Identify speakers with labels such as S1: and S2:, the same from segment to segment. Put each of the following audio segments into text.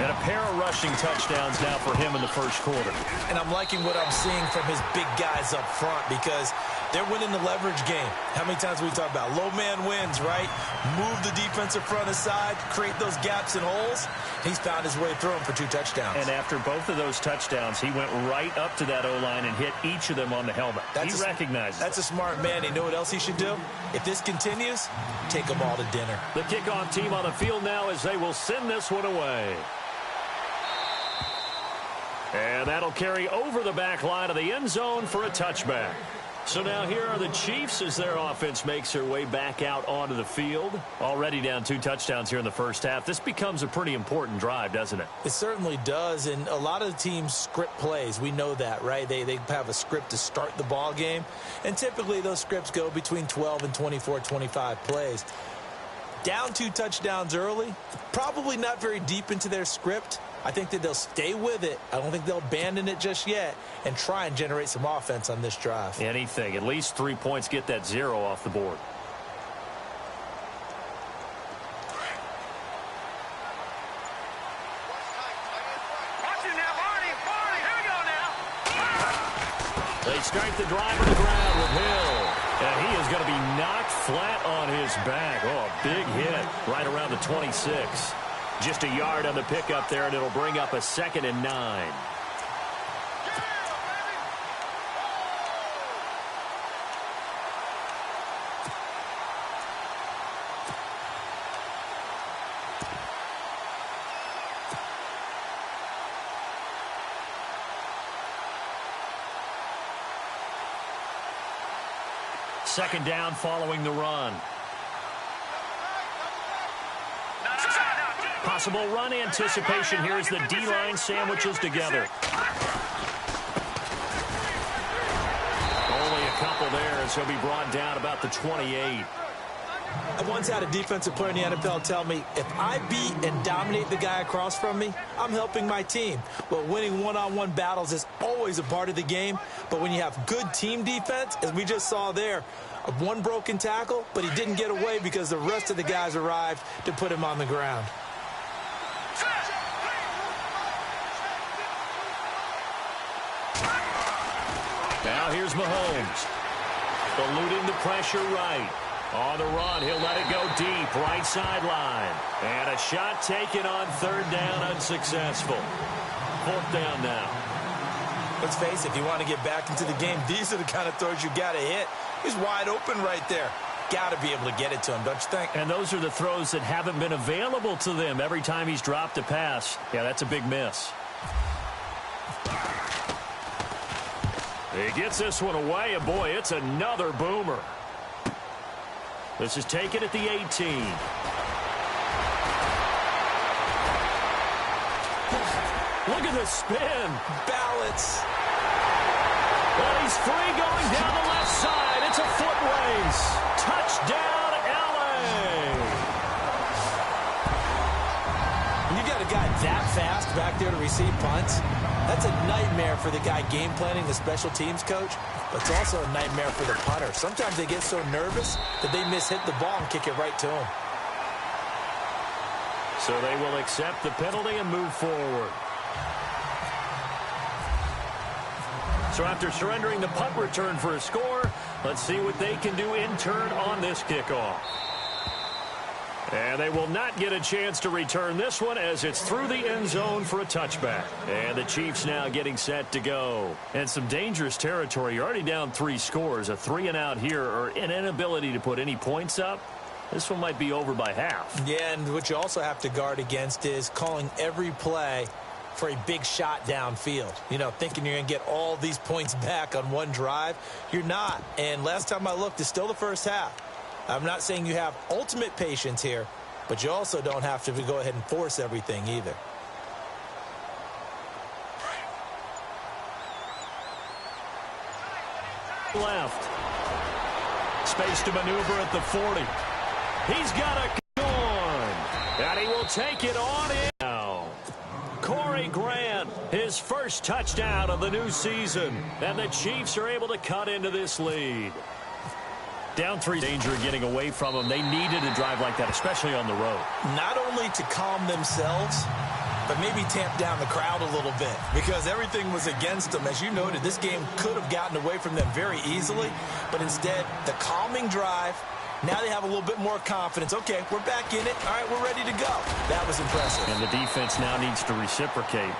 S1: And a pair of rushing touchdowns now for him in the first quarter.
S2: And I'm liking what I'm seeing from his big guys up front because they're winning the leverage game. How many times we talk about low man wins, right? Move the defensive front aside, create those gaps and holes. He's found his way through them for 2 touchdowns.
S1: And after both of those touchdowns, he went right up to that O-line and hit each of them on the helmet. He recognizes
S2: That's a smart man. You know what else he should do? If this continues, take them all to dinner.
S1: The kickoff team on the field now as they will send this one away. And that'll carry over the back line of the end zone for a touchback. So now here are the Chiefs as their offense makes their way back out onto the field. Already down 2 touchdowns here in the first half. This becomes a pretty important drive, doesn't it?
S2: It certainly does, and a lot of the teams script plays. We know that, right? They have a script to start the ball game, and typically those scripts go between 12 and 24, 25 plays. Down 2 touchdowns early, probably not very deep into their script. I think that they'll stay with it. I don't think they'll abandon it just yet and try and generate some offense on this drive.
S1: Anything. At least 3 points, get that 0 off the board. They start the drive on the ground with Hill. And he is going to be knocked flat on his back. Oh, a big hit right around the 26. Just a yard on the pickup there, and it'll bring up a 2nd and 9. Second down following the run. Possible run anticipation here as the D-line sandwiches together. Only a couple there as he'll be brought down about the 28.
S2: I once had a defensive player in the NFL tell me, if I beat and dominate the guy across from me, I'm helping my team. Well, winning one-on-one battles is always a part of the game, but when you have good team defense, as we just saw there, one broken tackle, but he didn't get away because the rest of the guys arrived to put him on the ground.
S1: Now here's Mahomes. Eluding the pressure right. On the run, he'll let it go deep, right sideline. And a shot taken on 3rd down, unsuccessful. 4th down now.
S2: Let's face it, if you want to get back into the game, these are the kind of throws you got to hit. He's wide open right there. Got to be able to get it to him, don't you think?
S1: And those are the throws that haven't been available to them every time he's dropped a pass. Yeah, that's a big miss. He gets this one away, and boy, it's another boomer. This is taken at the 18. Look at the spin.
S2: Balance.
S1: Well, he's free going down the left side. It's a foot race. Touchdown, L.A.
S2: When you got a guy that fast back there to receive punts, that's a nightmare for the guy game planning, the special teams coach, but it's also a nightmare for the punter. Sometimes they get so nervous that they mishit the ball and kick it right to him.
S1: So they will accept the penalty and move forward. So after surrendering the punt return for a score, let's see what they can do in turn on this kickoff. And they will not get a chance to return this one as it's through the end zone for a touchback. And the Chiefs now getting set to go. And some dangerous territory. You're already down 3 scores. A 3-and-out here or an inability to put any points up. This one might be over by half.
S2: Yeah, and what you also have to guard against is calling every play for a big shot downfield. You know, thinking you're going to get all these points back on one drive. You're not. And last time I looked, it's still the first half. I'm not saying you have ultimate patience here, but you also don't have to go ahead and force everything either.
S1: Left. Space to maneuver at the 40. He's got a gun, and he will take it on in. Now, Corey Grant, his first touchdown of the new season, and the Chiefs are able to cut into this lead. Down 3, danger getting away from them. They needed a drive like that, especially on the road.
S2: Not only to calm themselves, but maybe tamp down the crowd a little bit because everything was against them. As you noted, this game could have gotten away from them very easily, but instead, the calming drive, now they have a little bit more confidence. Okay, we're back in it. All right, we're ready to go. That was impressive.
S1: And the defense now needs to reciprocate.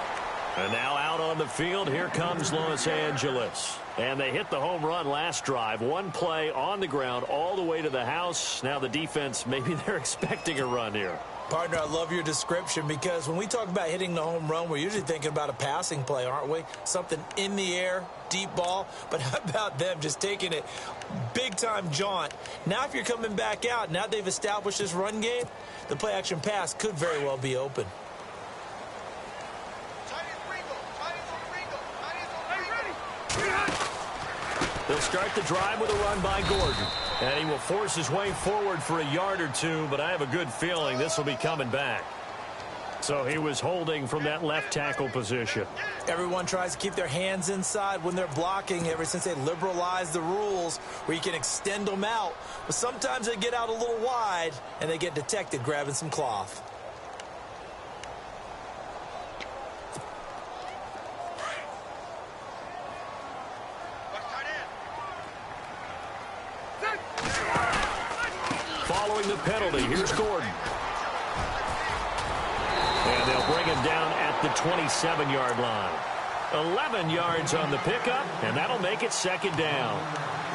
S1: And now out on the field, here comes Los Angeles. And they hit the home run last drive. One play on the ground all the way to the house. Now the defense, maybe they're expecting a run here.
S2: Partner, I love your description because when we talk about hitting the home run, we're usually thinking about a passing play, aren't we? Something in the air, deep ball. But how about them just taking it big-time jaunt? Now if you're coming back out, now they've established this run game, the play-action pass could very well be open.
S1: They'll start the drive with a run by Gordon. And he will force his way forward for a yard or two, but I have a good feeling this will be coming back. So he was holding from that left tackle position.
S2: Everyone tries to keep their hands inside when they're blocking ever since they liberalized the rules where you can extend them out. But sometimes they get out a little wide and they get detected grabbing some cloth.
S1: Following the penalty, here's Gordon. And they'll bring him down at the 27-yard line. 11 yards on the pickup, and that'll make it second down.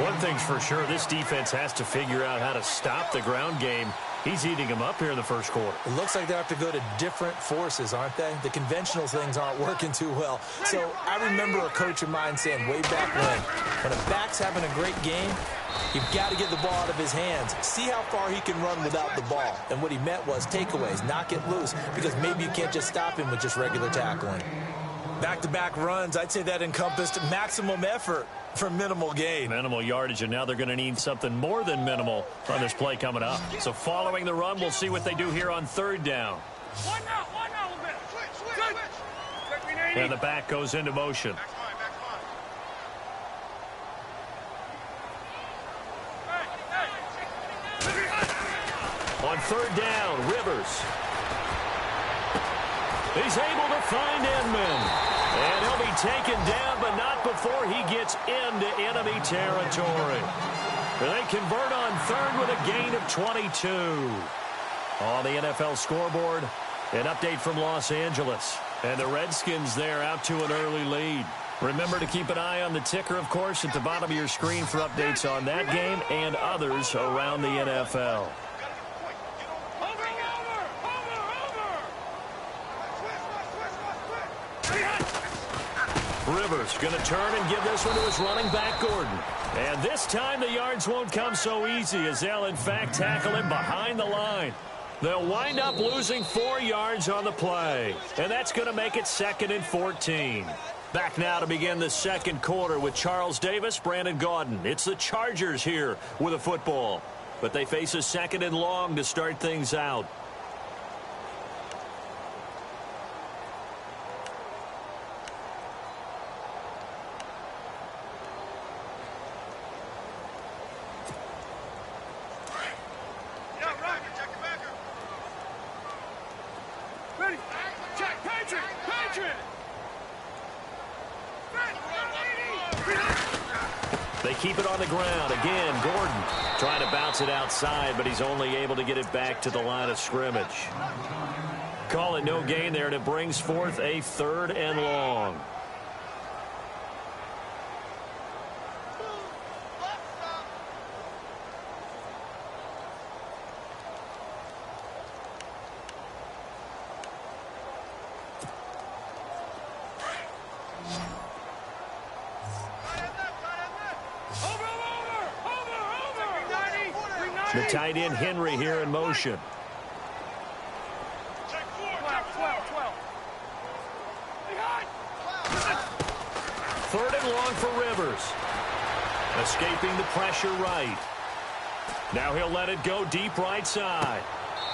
S1: One thing's for sure, this defense has to figure out how to stop the ground game. He's eating them up here in the first quarter.
S2: It looks like they have to go to different forces, aren't they? The conventional things aren't working too well. So I remember a coach of mine saying way back when a back's having a great game, you've got to get the ball out of his hands. See how far he can run without the ball. And what he meant was takeaways, knock it loose, because maybe you can't just stop him with just regular tackling. Back-to-back runs, I'd say that encompassed maximum effort for minimal gain.
S1: Minimal yardage, and now they're going to need something more than minimal on this play coming up. So following the run, we'll see what they do here on third down.
S3: One out, switch.
S1: And the back goes into motion. On third down, Rivers. He's able to find Inman. And he'll be taken down, but not before he gets into enemy territory. They convert on third with a gain of 22. On the NFL scoreboard, an update from Los Angeles. And the Redskins there out to an early lead. Remember to keep an eye on the ticker, of course, at the bottom of your screen for updates on that game and others around the NFL. Rivers going to turn and give this one to his running back, Gordon. And this time the yards won't come so easy as they'll, in fact, tackle him behind the line. They'll wind up losing 4 yards on the play. And that's going to make it second and 14. Back now to begin the second quarter with Charles Davis, Brandon Gaudin. It's the Chargers here with a football. But they face a second and long to start things out. They keep it on the ground. Again, Gordon trying to bounce it outside, but he's only able to get it back to the line of scrimmage. Call it no gain there, and it brings forth a third and long. The tight end Henry here in motion. Third and long for Rivers. Escaping the pressure right. Now he'll let it go deep right side.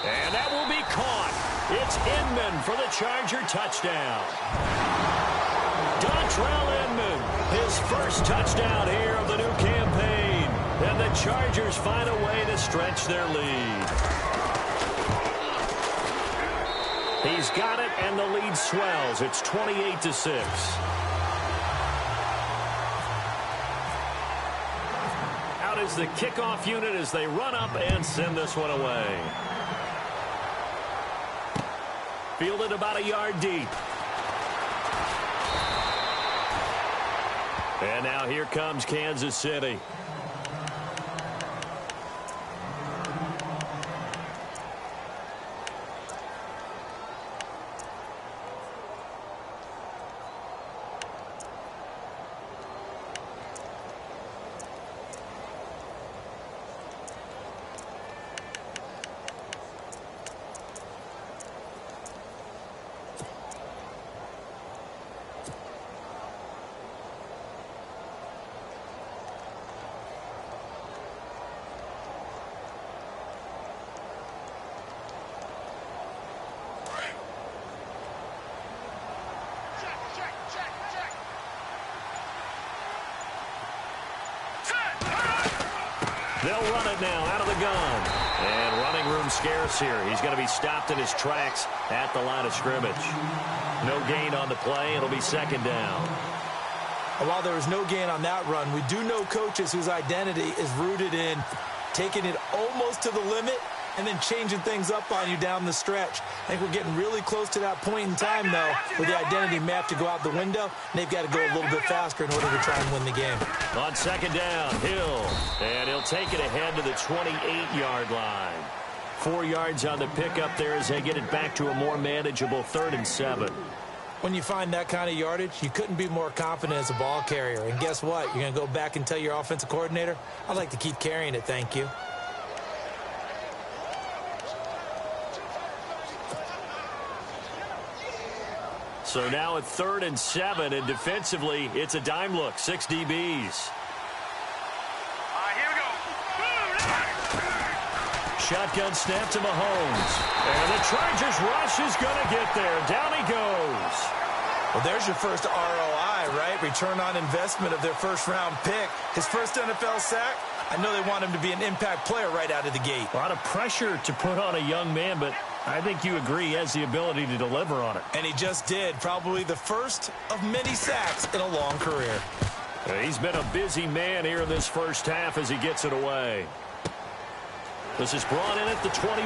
S1: And that will be caught. It's Inman for the Charger touchdown. Dontrell Inman, his first touchdown here of the new campaign. And the Chargers find a way to stretch their lead. He's got it, and the lead swells. It's 28-6. Out is the kickoff unit as they run up and send this one away. Fielded about a yard deep. And now here comes Kansas City. They'll run it now out of the gun. And running room scarce here. He's going to be stopped in his tracks at the line of scrimmage. No gain on the play. It'll be second down.
S2: While there was no gain on that run, we do know coaches whose identity is rooted in taking it almost to the limit and then changing things up on you down the stretch. I think we're getting really close to that point in time, though, where the identity may have to go out the window, and they've got to go a little bit faster in order to try and win the game.
S1: On second down, Hill. And he'll take it ahead to the 28-yard line. 4 yards on the pickup there as they get it back to a more manageable 3rd and 7.
S2: When you find that kind of yardage, you couldn't be more confident as a ball carrier. And guess what? You're going to go back and tell your offensive coordinator, I'd like to keep carrying it, thank you.
S1: So now at 3rd and 7, and defensively, it's a dime look. 6 DBs.
S3: Here we go.
S1: Shotgun snap to Mahomes. And the Chargers rush is going to get there. Down he goes.
S2: Well, there's your first ROI, right? Return on investment of their first-round pick. His first NFL sack. I know they want him to be an impact player right out of the gate.
S1: A lot of pressure to put on a young man, but I think you agree he has the ability to deliver on it.
S2: And he just did. Probably the first of many sacks in a long career.
S1: He's been a busy man here in this first half as he gets it away. This is brought in at the 21.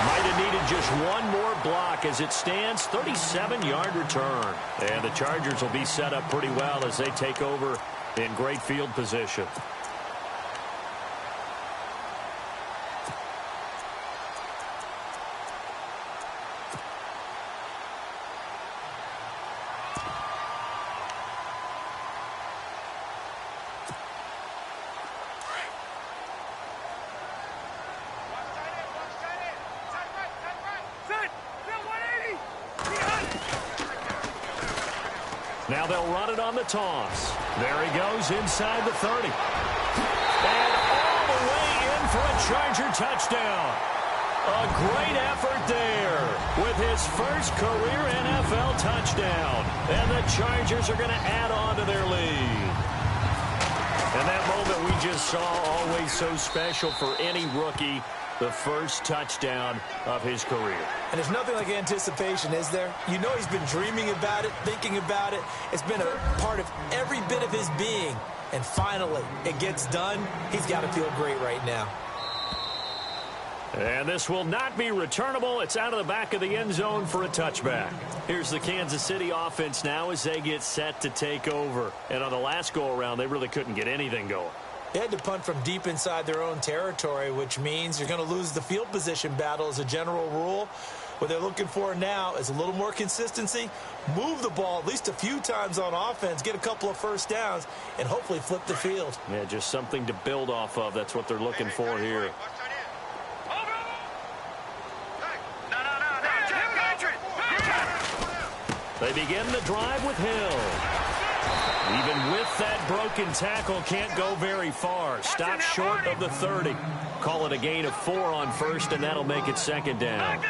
S1: Might have needed just one more block as it stands. 37-yard return. And the Chargers will be set up pretty well as they take over in great field position. Now they'll run it on the toss. There he goes inside the 30. And all the way in for a Charger touchdown. A great effort there with his first career NFL touchdown. And the Chargers are going to add on to their lead. And that moment we just saw, always so special for any rookie. The first touchdown of his career.
S2: And there's nothing like anticipation, is there? You know he's been dreaming about it, thinking about it. It's been a part of every bit of his being. And finally, it gets done. He's got to feel great right now.
S1: And this will not be returnable. It's out of the back of the end zone for a touchback. Here's the Kansas City offense now as they get set to take over. And on the last go-around, they really couldn't get anything going.
S2: They had to punt from deep inside their own territory, which means you're going to lose the field position battle as a general rule. What they're looking for now is a little more consistency, move the ball at least a few times on offense, get a couple of first downs, and hopefully flip the field.
S1: Yeah, just something to build off of. That's what they're looking for here. They begin the drive with Hill. Even with that broken tackle, can't go very far. Stop short of the 30. Call it a gain of 4 on first, and that'll make it second down.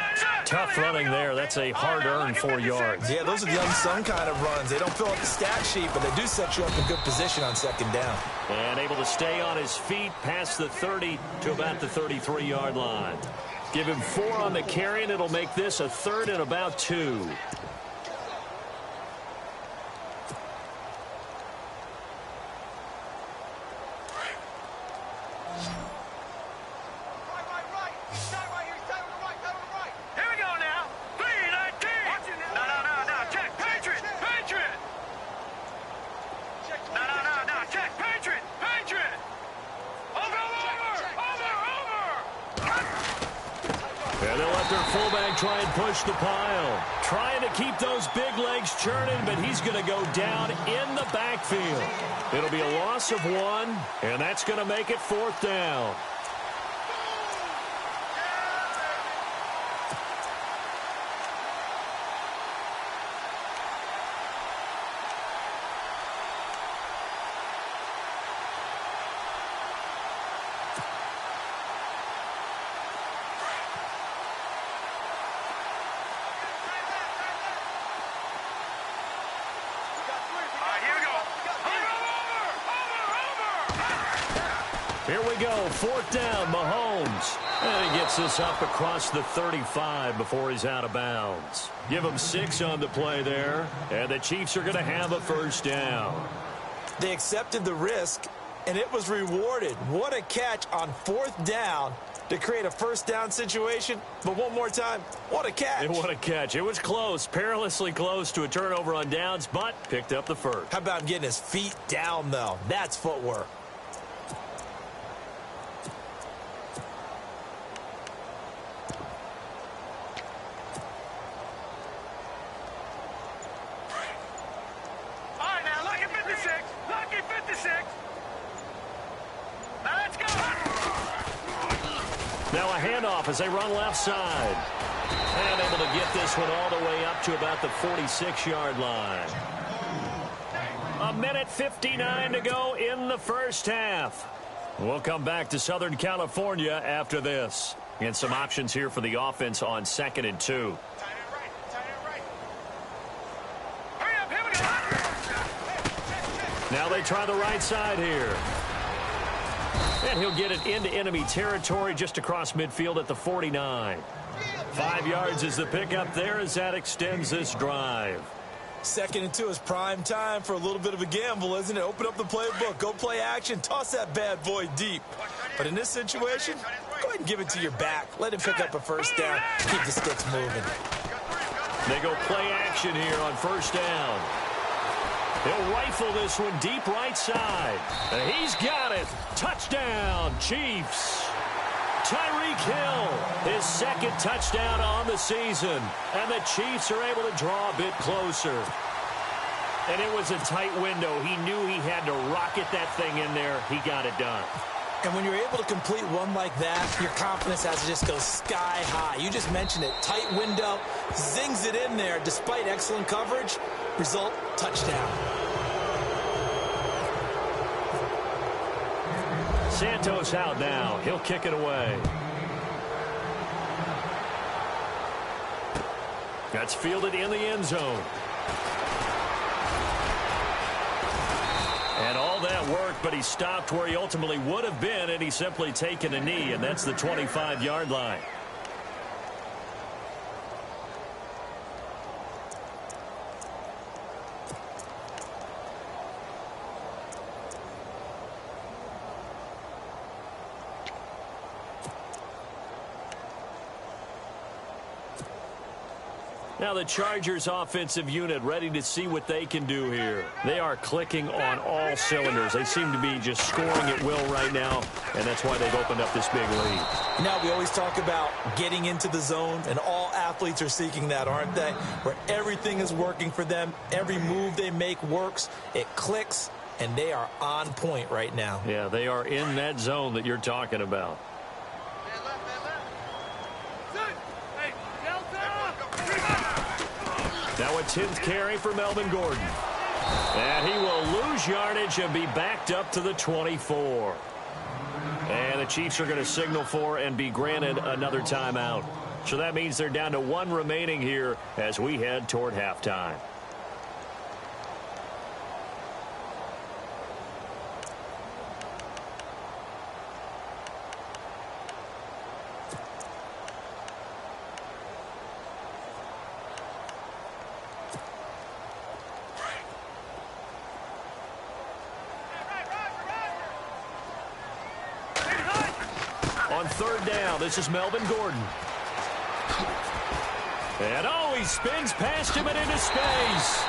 S1: Tough running there. That's a hard-earned 4 yards.
S2: Yeah, those are the unsung kind of runs. They don't fill out the stat sheet, but they do set you up in good position on second down.
S1: And able to stay on his feet past the 30 to about the 33-yard line. Give him 4 on the carry, and it'll make this a 3rd and about 2. Try and push the pile. Trying to keep those big legs churning, but he's going to go down in the backfield. It'll be a loss of 1, and that's going to make it 4th down. Here we go, 4th down, Mahomes. And he gets this up across the 35 before he's out of bounds. Give him 6 on the play there, and the Chiefs are going to have a 1st down.
S2: They accepted the risk, and it was rewarded. What a catch on 4th down to create a 1st down situation. But one more time, what a catch.
S1: And what a catch. It was close, perilously close to a turnover on downs, but picked up the 1st.
S2: How about him getting his feet down, though? That's footwork.
S1: Now a handoff as they run left side. And able to get this one all the way up to about the 46-yard line. 1:59 to go in the 1st half. We'll come back to Southern California after this. And some options here for the offense on 2nd and 2. Now they try the right side here. And he'll get it into enemy territory just across midfield at the 49. 5 yards is the pickup there as that extends this drive.
S2: 2nd and 2 is prime time for a little bit of a gamble, isn't it? Open up the playbook, go play action, toss that bad boy deep. But in this situation, go ahead and give it to your back. Let him pick up a 1st down. Keep the sticks moving.
S1: They go play action here on 1st down. He'll rifle this one deep right side. And he's got it. Touchdown, Chiefs. Tyreek Hill, his 2nd touchdown on the season. And the Chiefs are able to draw a bit closer. And it was a tight window. He knew he had to rocket that thing in there. He got it done.
S2: And when you're able to complete one like that, your confidence has to just go sky high. You just mentioned it. Tight window, zings it in there despite excellent coverage. Result, touchdown.
S1: Santos out now. He'll kick it away. That's fielded in the end zone. And all that work, but he stopped where he ultimately would have been, and he's simply taken a knee, and that's the 25-yard line. Now the Chargers offensive unit ready to see what they can do here. They are clicking on all cylinders. They seem to be just scoring at will right now, and that's why they've opened up this big lead.
S2: Now we always talk about getting into the zone, and all athletes are seeking that, aren't they? Where everything is working for them. Every move they make works. It clicks, and they are on point right now.
S1: Yeah, they are in that zone that you're talking about. Now a 10th carry for Melvin Gordon. And he will lose yardage and be backed up to the 24. And the Chiefs are going to signal for and be granted another timeout. So that means they're down to one remaining here as we head toward halftime. On third down, this is Melvin Gordon. And, oh, he spins past him and into space.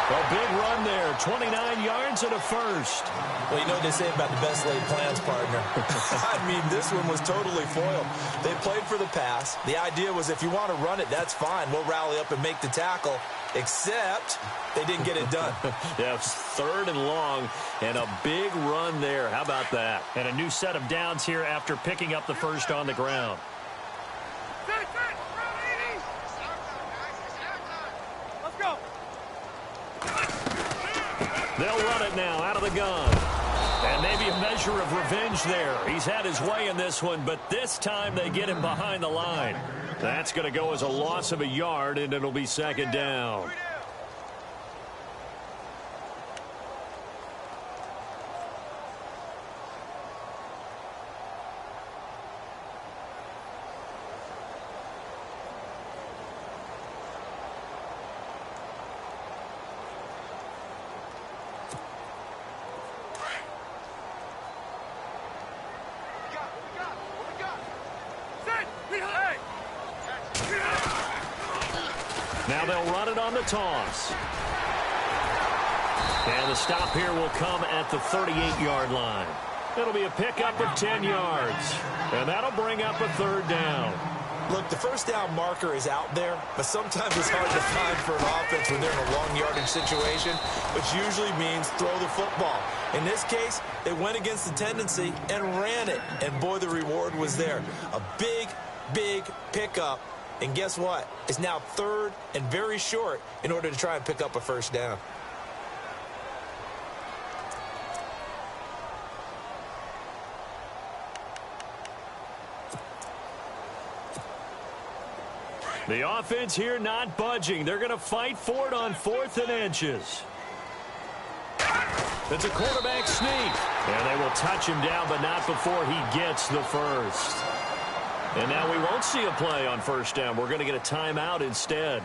S1: A big run there, 29 yards and a first.
S2: Well, you know what they say about the best laid plans, partner. I mean, this one was totally foiled. They played for the pass. The idea was if you want to run it, that's fine. We'll rally up and make the tackle. Except they didn't get it done.
S1: Yeah, it's third and long and a big run there. How about that? And a new set of downs here after picking up the first on the ground.
S3: Let's go.
S1: They'll run it now out of the gun. And maybe a measure of revenge there. He's had his way in this one, but this time they get him behind the line. That's going to go as a loss of a yard, and it'll be second down. Now they'll run it on the toss. And the stop here will come at the 38-yard line. It'll be a pickup of 10 yards. And that'll bring up a third down.
S2: Look, the first down marker is out there, but sometimes it's hard to find for an offense when they're in a long yardage situation, which usually means throw the football. In this case, they went against the tendency and ran it. And, boy, the reward was there. A big, big pickup. And guess what? It's now third and very short in order to try and pick up a first down.
S1: The offense here not budging. They're going to fight for it on 4th and inches. It's a quarterback sneak. And they will touch him down, but not before he gets the first. And now we won't see a play on first down. We're going to get a timeout instead,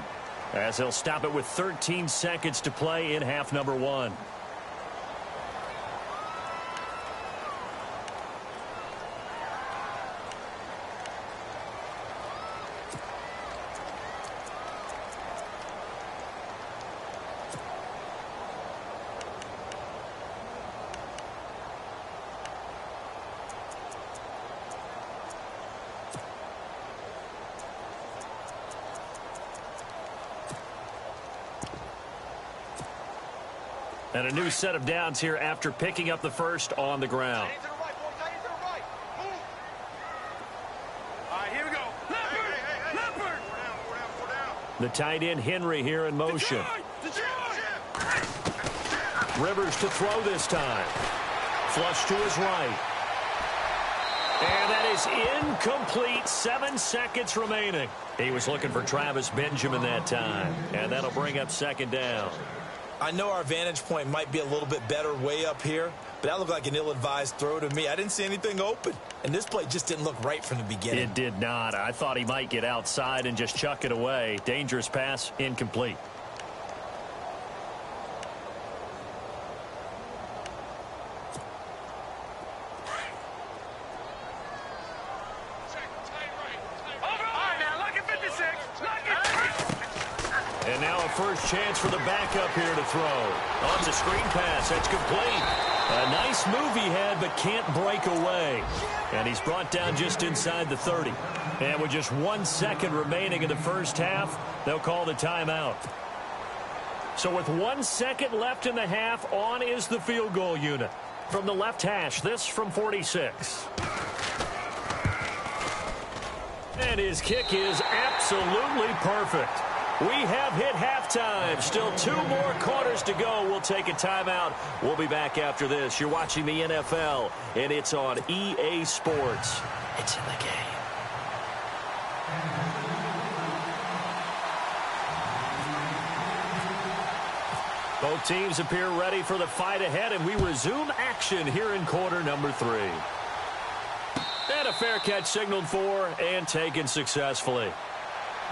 S1: as they'll stop it with 13 seconds to play in half number 1. And a new set of downs here after picking up the first on the ground.
S3: All right, here we go. Leopard!
S1: The tight end Henry here in motion. Rivers to throw this time. Flush to his right. And that is incomplete. 7 seconds remaining. He was looking for Travis Benjamin that time. And that'll bring up second down.
S2: I know our vantage point might be a little bit better way up here, but that looked like an ill-advised throw to me. I didn't see anything open, and this play just didn't look right from the beginning.
S1: It did not. I thought he might get outside and just chuck it away. Dangerous pass, incomplete. And now a first chance for the backup here to throw. On the screen pass, that's complete. A nice move he had, but can't break away. And he's brought down just inside the 30. And with just 1 second remaining in the first half, they'll call the timeout. So with 1 second left in the half, on is the field goal unit. From the left hash, this from 46. And his kick is absolutely perfect. We have hit halftime. Still 2 more quarters to go. We'll take a timeout. We'll be back after this. You're watching the NFL, and it's on EA Sports. It's in the game. Both teams appear ready for the fight ahead, and we resume action here in quarter number 3. And a fair catch signaled for and taken successfully.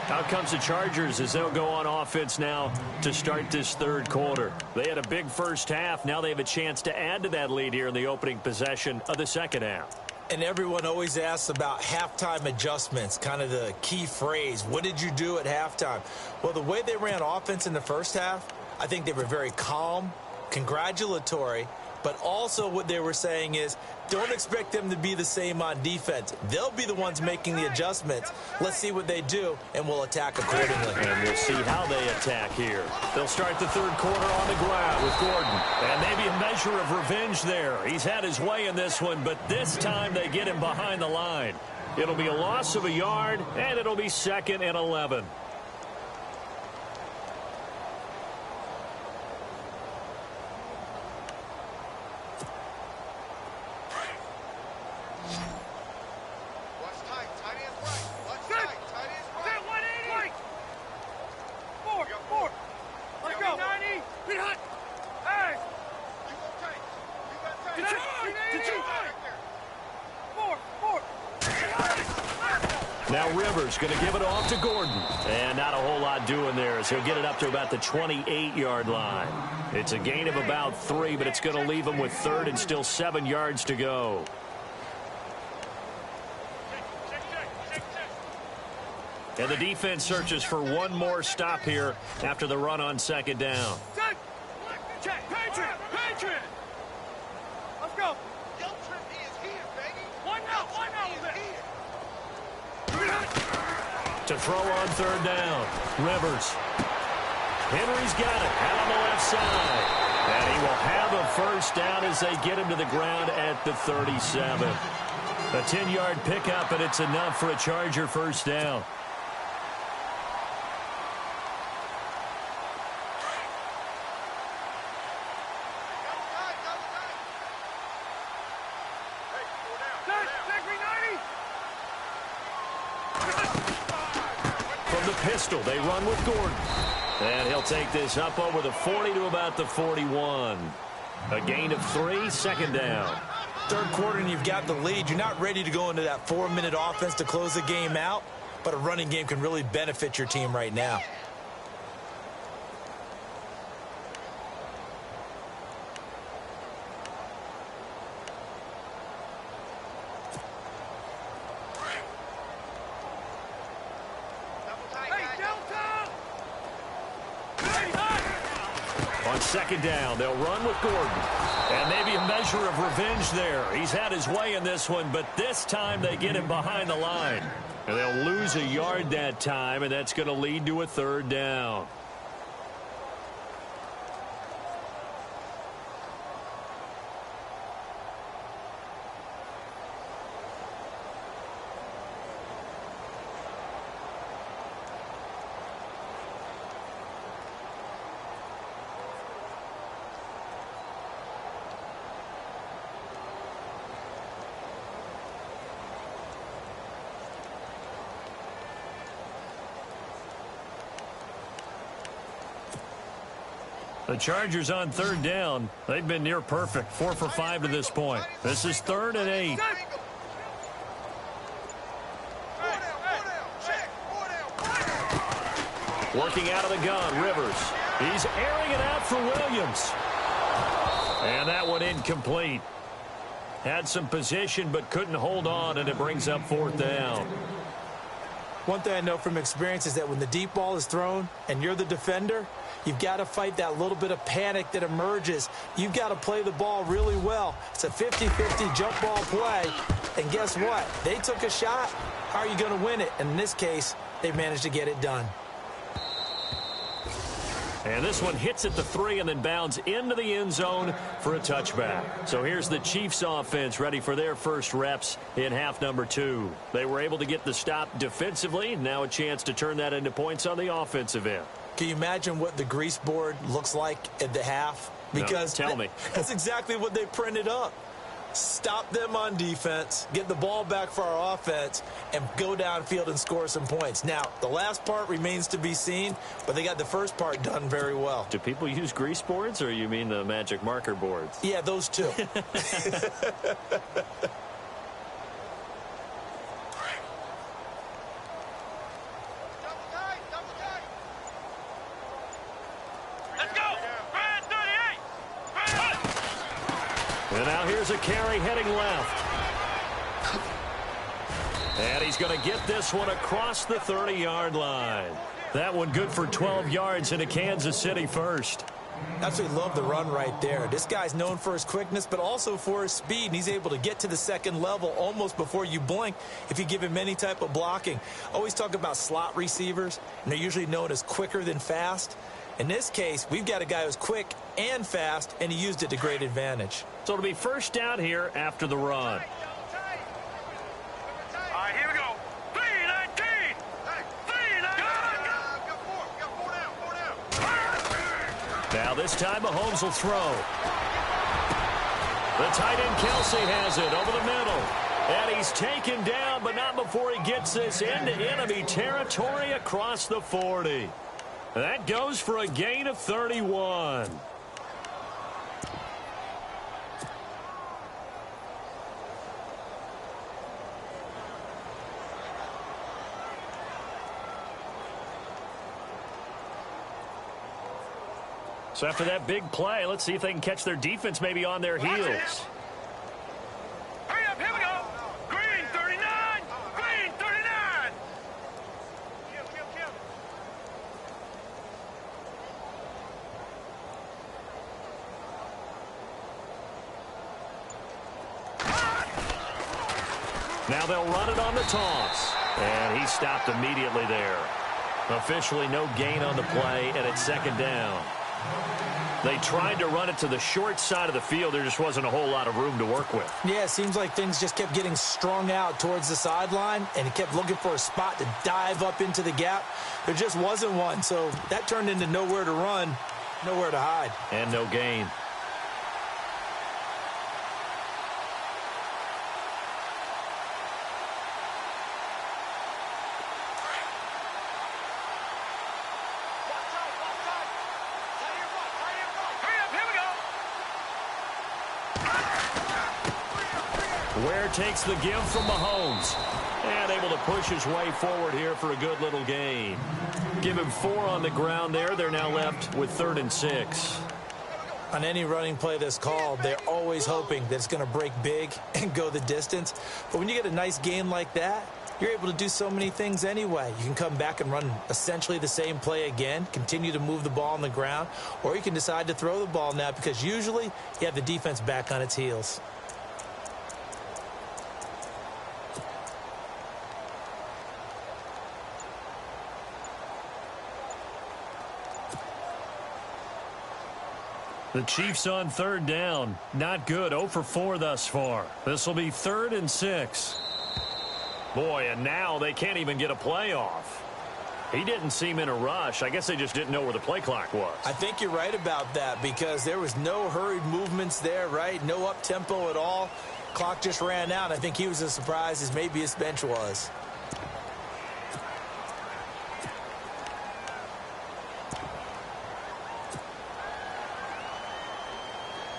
S1: Out comes the Chargers as they'll go on offense now to start this third quarter. They had a big first half. Now they have a chance to add to that lead here in the opening possession of the second half.
S2: And everyone always asks about halftime adjustments, kind of the key phrase. What did you do at halftime? Well, the way they ran offense in the first half, I think they were very calm, congratulatory, but also what they were saying is don't expect them to be the same on defense. They'll be the ones making the adjustments. Let's see what they do, and we'll attack accordingly.
S1: And we'll see how they attack here. They'll start the third quarter on the ground with Gordon. And maybe a measure of revenge there. He's had his way in this one, but this time they get him behind the line. It'll be a loss of a yard, and it'll be 2nd and 11. Now Rivers going to give it off to Gordon. And not a whole lot doing there as he'll get it up to about the 28-yard line. It's a gain of about 3, but it's going to leave him with 3rd and still 7 yards to go. And the defense searches for one more stop here after the run on 2nd down.
S3: Patriot! Patriot! Let's go! He is here, baby! One out!
S1: To throw on 3rd down. Rivers. Henry's got it out on the left side. And he will have a first down as they get him to the ground at the 37. A 10-yard pickup, and it's enough for a Charger first down. Pistol. They run with Gordon. And he'll take this up over the 40 to about the 41. A gain of 3, 2nd down.
S2: Third quarter and you've got the lead. You're not ready to go into that 4-minute offense to close the game out, but a running game can really benefit your team right now.
S1: On 2nd down, they'll run with Gordon. And maybe a measure of revenge there. He's had his way in this one, but this time they get him behind the line. And they'll lose a yard that time, and that's going to lead to a 3rd down. The Chargers on 3rd down. They've been near perfect. 4 for 5 to this point. This is 3rd and 8. Working out of the gun, Rivers. He's airing it out for Williams. And that one incomplete. Had some position but couldn't hold on, and it brings up 4th down.
S2: One thing I know from experience is that when the deep ball is thrown and you're the defender, you've got to fight that little bit of panic that emerges. You've got to play the ball really well. It's a 50-50 jump ball play. And guess what? They took a shot. How are you going to win it? And in this case, they managed to get it done.
S1: And this one hits at the 3 and then bounds into the end zone for a touchback. So here's the Chiefs offense ready for their first reps in half number 2. They were able to get the stop defensively. Now a chance to turn that into points on the offensive end.
S2: Can you imagine what the grease board looks like at the half? Because
S1: no, tell me.
S2: That's exactly what they printed up. Stop them on defense, get the ball back for our offense, and go downfield and score some points. Now, the last part remains to be seen, but they got the first part done very well.
S1: Do people use grease boards, or you mean the magic marker boards?
S2: Yeah, those two.
S1: And now here's a carry heading left. And he's going to get this one across the 30-yard line. That one good for 12 yards into Kansas City first.
S2: Absolutely love the run right there. This guy's known for his quickness, but also for his speed. And he's able to get to the second level almost before you blink if you give him any type of blocking. Always talk about slot receivers, and they're usually known as quicker than fast. In this case, we've got a guy who's quick and fast, and he used it to great advantage.
S1: So it'll be first down here after the run.
S3: All right, here we go. 3-19. 3-19.
S1: Now this time Mahomes will throw. The tight end Kelsey has it over the middle. And he's taken down, but not before he gets this into enemy territory across the 40. That goes for a gain of 31. So after that big play, let's see if they can catch their defense maybe on their heels.
S3: Hurry up, here we go. Green 39. Green 39.
S1: Now they'll run it on the toss. And he stopped immediately there. Officially no gain on the play, and it's second down. They tried to run it to the short side of the field. There just wasn't a whole lot of room to work with.
S2: Yeah, it seems like things just kept getting strung out towards the sideline, and he kept looking for a spot to dive up into the gap. There just wasn't one, so that turned into nowhere to run, nowhere to hide.
S1: And no gain. Ware takes the give from Mahomes. And able to push his way forward here for a good little gain. Give him 4 on the ground there. They're now left with 3rd and 6.
S2: On any running play that's called, they're always hoping that it's going to break big and go the distance. But when you get a nice gain like that, you're able to do so many things anyway. You can come back and run essentially the same play again, continue to move the ball on the ground, or you can decide to throw the ball now because usually you have the defense back on its heels.
S1: The Chiefs on 3rd down. Not good. 0 for 4 thus far. This will be 3rd and 6. Boy, and now they can't even get a play off. He didn't seem in a rush. I guess they just didn't know where the play clock was.
S2: I think you're right about that because there was no hurried movements there, right? No up-tempo at all. Clock just ran out. I think he was as surprised as maybe his bench was.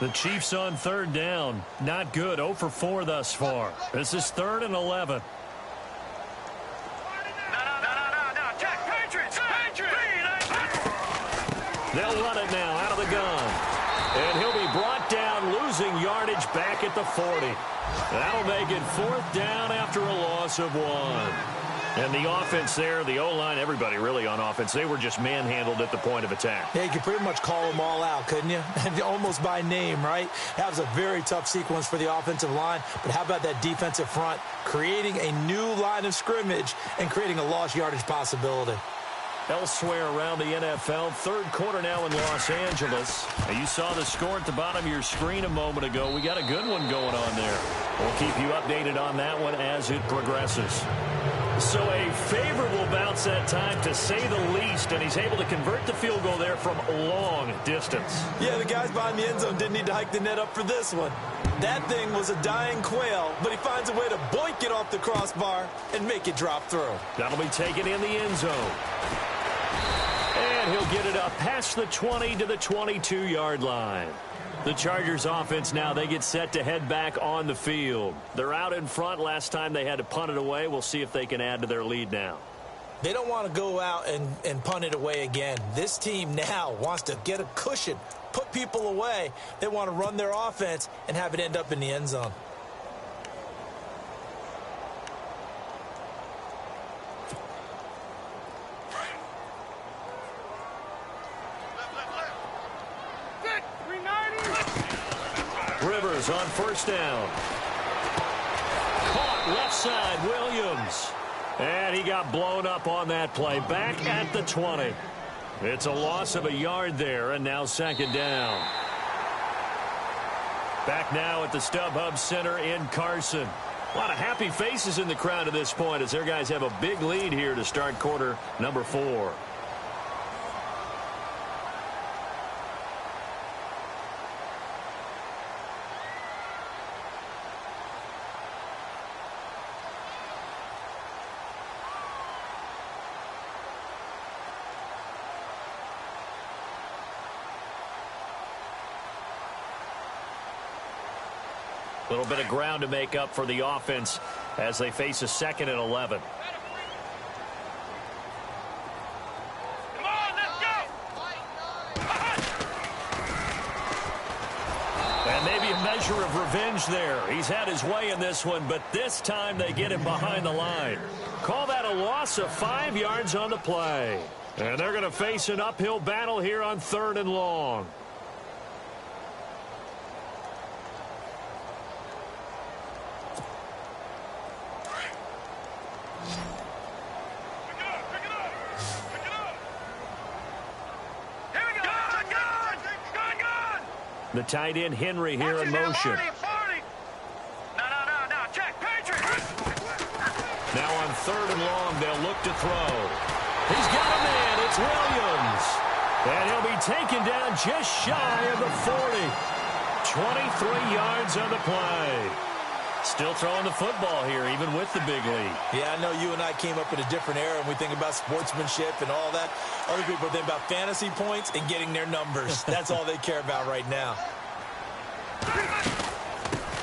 S1: The Chiefs on 3rd down. Not good. 0 for 4 thus far. This is 3rd and 11. They'll run it now out of the gun. And he'll be brought down, losing yardage back at the 40. That'll make it 4th down after a loss of 1. And the offense there, the O-line, everybody really on offense, they were just manhandled at the point of attack.
S2: Yeah, you could pretty much call them all out, couldn't you? Almost by name, right? That was a very tough sequence for the offensive line. But how about that defensive front creating a new line of scrimmage and creating a lost yardage possibility?
S1: Elsewhere around the NFL, third quarter now in Los Angeles. Now you saw the score at the bottom of your screen a moment ago. We got a good one going on there. We'll keep you updated on that one as it progresses. So a favorable bounce that time, to say the least, and he's able to convert the field goal there from long distance.
S2: Yeah, the guys behind the end zone didn't need to hike the net up for this one. That thing was a dying quail, but he finds a way to boink it off the crossbar and make it drop through.
S1: That'll be taken in the end zone. And he'll get it up past the 20 to the 22-yard line. The Chargers offense now, they get set to head back on the field. They're out in front. Last time they had to punt it away. We'll see if they can add to their lead now.
S2: They don't want to go out and punt it away again. This team now wants to get a cushion, put people away. They want to run their offense and have it end up in the end zone.
S1: Rivers on first down. Caught left side, Williams. And he got blown up on that play. Back at the 20. It's a loss of a yard there, and now second down. Back now at the StubHub Center in Carson. A lot of happy faces in the crowd at this point as their guys have a big lead here to start quarter number 4. A little bit of ground to make up for the offense as they face a 2nd and 11.
S3: Come on, let's go!
S1: And maybe a measure of revenge there. He's had his way in this one, but this time they get him behind the line. Call that a loss of 5 yards on the play. And they're going to face an uphill battle here on 3rd and long. The tight end, Henry, here in motion.
S3: No, check, Patriot.
S1: Now on 3rd and long, they'll look to throw. He's got a man. It's Williams. And he'll be taken down just shy of the 40. 23 yards on the play. Still throwing the football here, even with the big lead.
S2: Yeah, I know you and I came up in a different era, and we think about sportsmanship and all that. Other people think about fantasy points and getting their numbers. That's all they care about right now.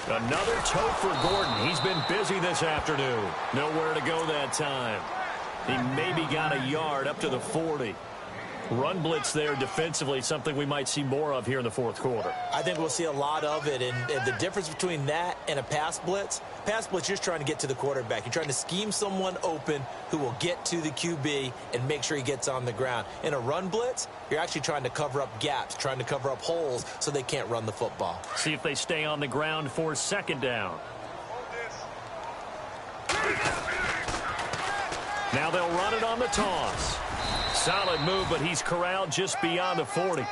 S1: Another toe for Gordon. He's been busy this afternoon. Nowhere to go that time. He maybe got a yard up to the 40. Run blitz there defensively, something we might see more of here in the 4th quarter.
S2: I think we'll see a lot of it, and the difference between that and a pass blitz, you're just trying to get to the quarterback. You're trying to scheme someone open who will get to the QB and make sure he gets on the ground. In a run blitz, you're actually trying to cover up gaps, trying to cover up holes so they can't run the football.
S1: See if they stay on the ground for 2nd down. Now they'll run it on the toss. Solid move, but he's corralled just beyond the 40.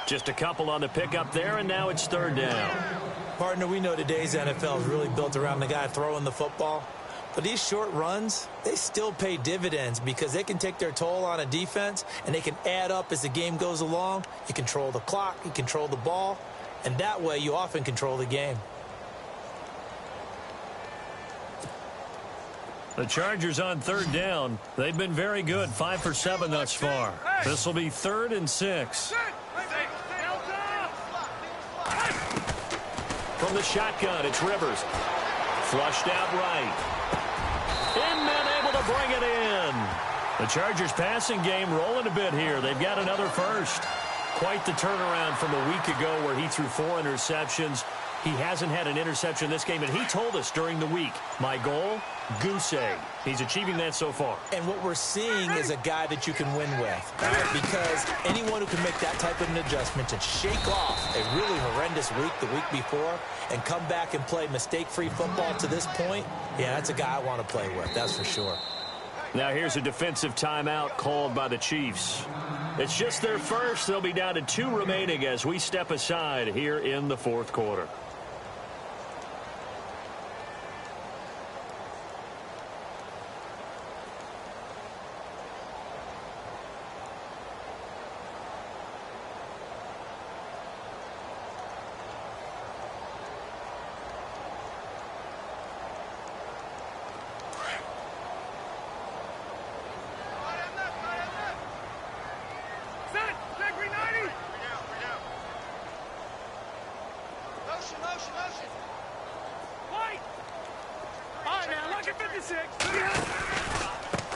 S1: Just a couple on the pickup there, and now it's 3rd down.
S2: Partner, we know today's NFL is really built around the guy throwing the football. But these short runs, they still pay dividends because they can take their toll on a defense, and they can add up as the game goes along. You control the clock, you control the ball, and that way you often control the game.
S1: The Chargers on 3rd down. They've been very good, 5 for 7 thus far. This will be 3rd and 6. From the shotgun, it's Rivers. Flushed out right. Inman able to bring it in. The Chargers passing game rolling a bit here. They've got another first. Quite the turnaround from a week ago where he threw 4 interceptions. He hasn't had an interception this game, and he told us during the week, my goal, goose egg. He's achieving that so far.
S2: And what we're seeing is a guy that you can win with, right? Because anyone who can make that type of an adjustment and shake off a really horrendous week the week before and come back and play mistake-free football to this point, yeah, that's a guy I want to play with, that's for sure.
S1: Now here's a defensive timeout called by the Chiefs. It's just their first. They'll be down to 2 remaining as we step aside here in the fourth quarter.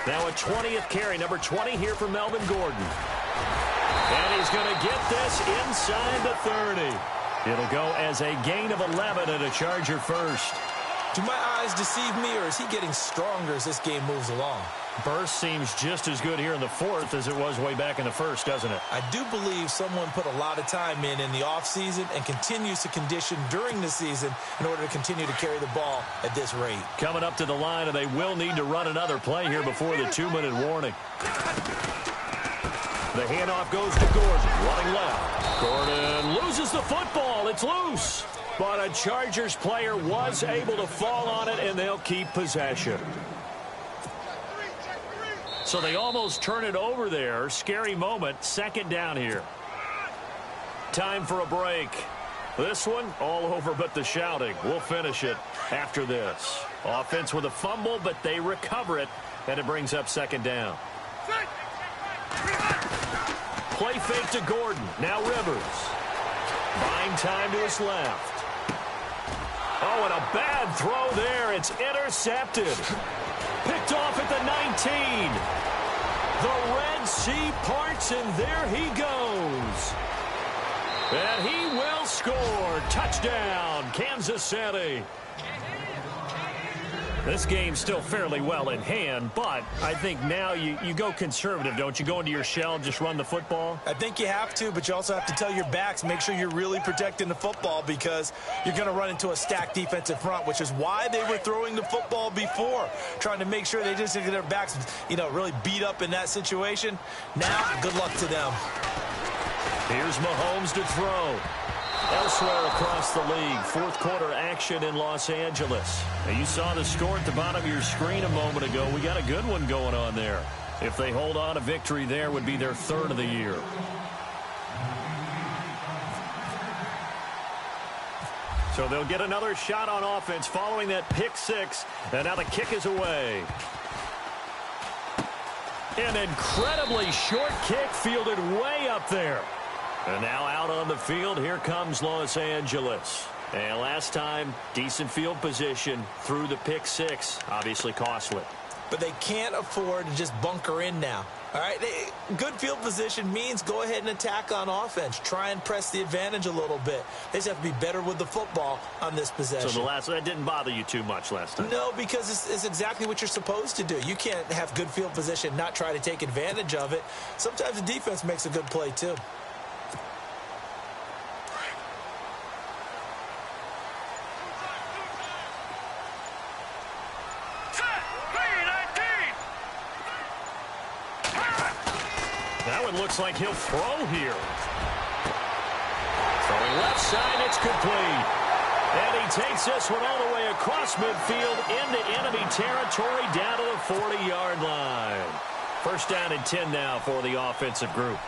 S1: Now a 20th carry, number 20 here for Melvin Gordon. And he's going to get this inside the 30. It'll go as a gain of 11 and a Charger first.
S2: Do my eyes deceive me, or is he getting stronger as this game moves along?
S1: Burst seems just as good here in the fourth as it was way back in the first, doesn't it?
S2: I do believe someone put a lot of time in the offseason and continues to condition during the season in order to continue to carry the ball at this rate.
S1: Coming up to the line, and they will need to run another play here before the 2-minute warning. The handoff goes to Gordon, running left. Gordon loses the football. It's loose. But a Chargers player was able to fall on it, and they'll keep possession. So they almost turn it over there. Scary moment. Second down here. Time for a break. This one all over but the shouting. We'll finish it after this. Offense with a fumble, but they recover it, and it brings up second down. Play fake to Gordon. Now Rivers. Buying time to his left. Oh, and a bad throw there. It's intercepted. Picked off at the 19. The Red Sea parts, and there he goes. And he will score. Touchdown, Kansas City. This game's still fairly well in hand, but I think now you go conservative, don't you? Go into your shell and just run the football?
S2: I think you have to, but you also have to tell your backs, make sure you're really protecting the football because you're going to run into a stacked defensive front, which is why they were throwing the football before, trying to make sure they just get their backs, really beat up in that situation. Now, good luck to them.
S1: Here's Mahomes to throw. Elsewhere across the league, fourth quarter action in Los Angeles. Now you saw the score at the bottom of your screen a moment ago. We got a good one going on there. If they hold on, a victory there would be their third of the year. So they'll get another shot on offense following that pick six. And now the kick is away. An incredibly short kick fielded way up there. And now out on the field, here comes Los Angeles. And last time, decent field position through the pick six. Obviously costly.
S2: But they can't afford to just bunker in now. All right, good field position means go ahead and attack on offense. Try and press the advantage a little bit. They just have to be better with the football on this possession.
S1: So that didn't bother you too much last time?
S2: No, because it's exactly what you're supposed to do. You can't have good field position, not try to take advantage of it. Sometimes the defense makes a good play, too.
S1: Looks like he'll throw here. Throwing left side, it's complete. And he takes this one all the way across midfield into enemy territory down to the 40-yard line. First down and 10 now for the offensive group.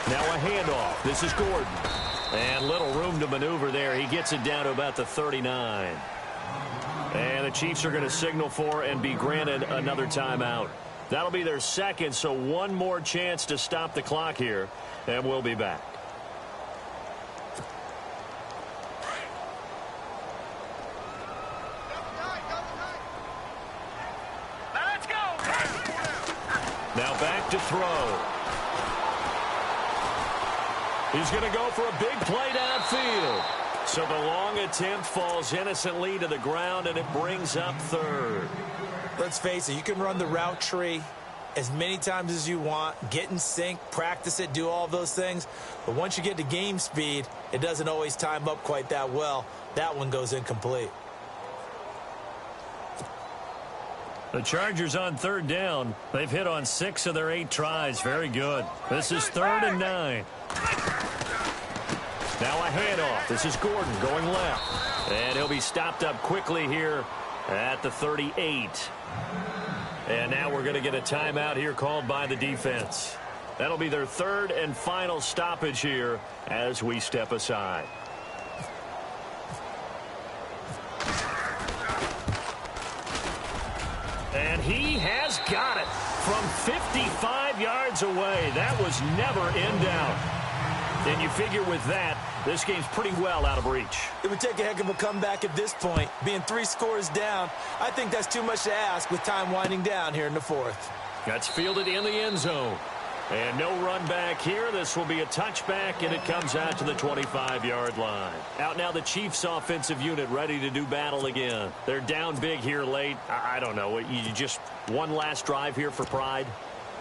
S1: Now a handoff. This is Gordon. And little room to maneuver there. He gets it down to about the 39. And the Chiefs are going to signal for and be granted another timeout. That'll be their second, so one more chance to stop the clock here, and we'll be back.
S3: Let's go.
S1: Now back to throw. He's going to go for a big play downfield. So the long attempt falls innocently to the ground, and it brings up third.
S2: Let's face it, you can run the route tree as many times as you want, get in sync, practice it, do all those things. But once you get to game speed, it doesn't always time up quite that well. That one goes incomplete.
S1: The Chargers on third down. They've hit on 6 of their 8 tries. Very good. This is 3rd and 9. Now a handoff. This is Gordon going left. And he'll be stopped up quickly here at the 38. And now we're going to get a timeout here called by the defense. That'll be their 3rd and final stoppage here as we step aside. And he has got it from 55 yards away. That was never in doubt. And you figure with that, this game's pretty well out of reach.
S2: It would take a heck of a comeback at this point. Being 3 scores down, I think that's too much to ask with time winding down here in the 4th.
S1: That's fielded in the end zone. And no run back here. This will be a touchback, and it comes out to the 25-yard line. Out now the Chiefs' offensive unit ready to do battle again. They're down big here late. I don't know. You just one last drive here for pride?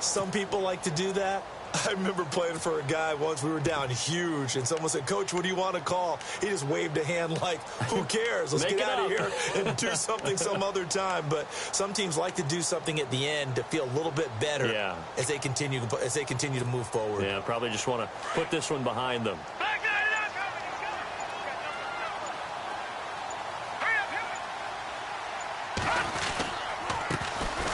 S2: Some people like to do that. I remember playing for a guy once. We were down huge, and someone said, "Coach, what do you want to call?" He just waved a hand like, who cares? Let's get out of here and do something some other time. But some teams like to do something at the end to feel a little bit better as they continue to move forward.
S1: Yeah, probably just want to put this one behind them.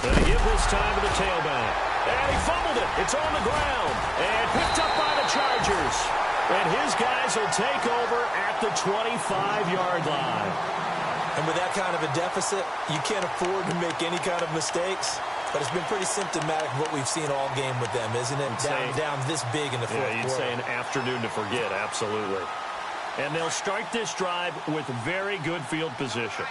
S1: Going to give this time to the tailback. And he fumbled it. It's on the ground. And picked up by the Chargers. And his guys will take over at the 25-yard line.
S2: And with that kind of a deficit, you can't afford to make any kind of mistakes. But it's been pretty symptomatic of what we've seen all game with them, isn't it? Down this big in the fourth quarter.
S1: Yeah, you'd say an afternoon to forget, absolutely. And they'll start this drive with very good field position.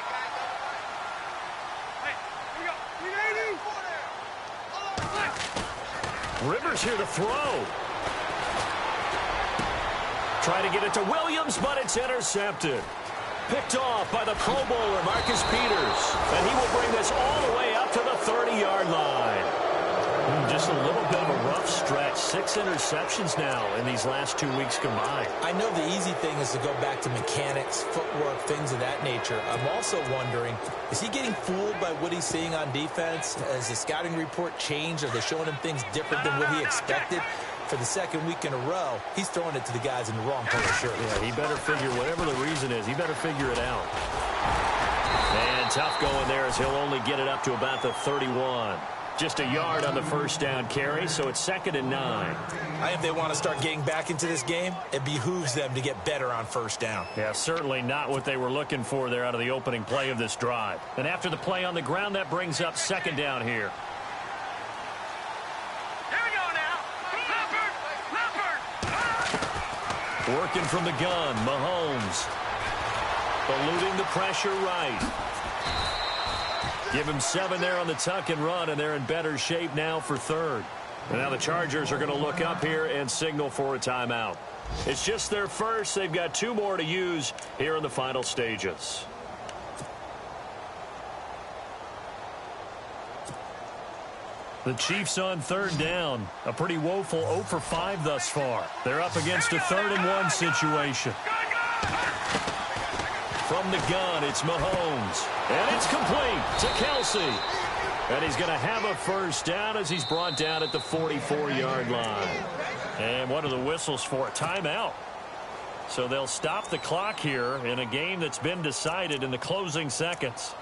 S1: Rivers here to throw. Try to get it to Williams, but it's intercepted. Picked off by the Pro Bowler, Marcus Peters. And he will bring this all the way up to the 30-yard line. Just a little bit of a rough stretch. 6 interceptions now in these last 2 weeks combined.
S2: I know the easy thing is to go back to mechanics, footwork, things of that nature. I'm also wondering, is he getting fooled by what he's seeing on defense? Has the scouting report changed? Are they showing him things different than what he expected? For the 2nd week in a row, he's throwing it to the guys in the wrong color shirt.
S1: Yeah, he better figure, whatever the reason is, he better figure it out. And tough going there as he'll only get it up to about the 31. Just a yard on the first down carry, so it's 2nd and 9.
S2: I think they want to start getting back into this game. It behooves them to get better on first down.
S1: Yeah, certainly not what they were looking for there out of the opening play of this drive. And after the play on the ground, that brings up 2nd down here.
S3: Here we go now. Leopard.
S1: Working from the gun, Mahomes. Eluding the pressure right. Give him 7 there on the tuck and run, and they're in better shape now for 3rd. And now the Chargers are going to look up here and signal for a timeout. It's just their first. They've got 2 more to use here in the final stages. The Chiefs on 3rd down. A pretty woeful 0 for 5 thus far. They're up against a 3rd and 1 situation. From the gun, it's Mahomes. And it's complete to Kelsey. And he's going to have a first down as he's brought down at the 44-yard line. And what are the whistles for? A timeout. So they'll stop the clock here in a game that's been decided in the closing seconds.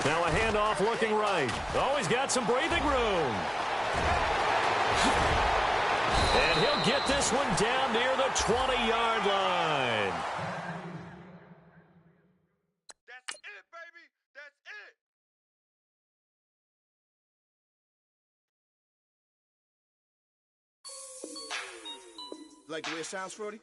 S1: Now a handoff looking right. Always got some breathing room. And he'll get this one down near the 20-yard line.
S3: That's it, baby. That's it.
S4: Like the way it sounds, Frody?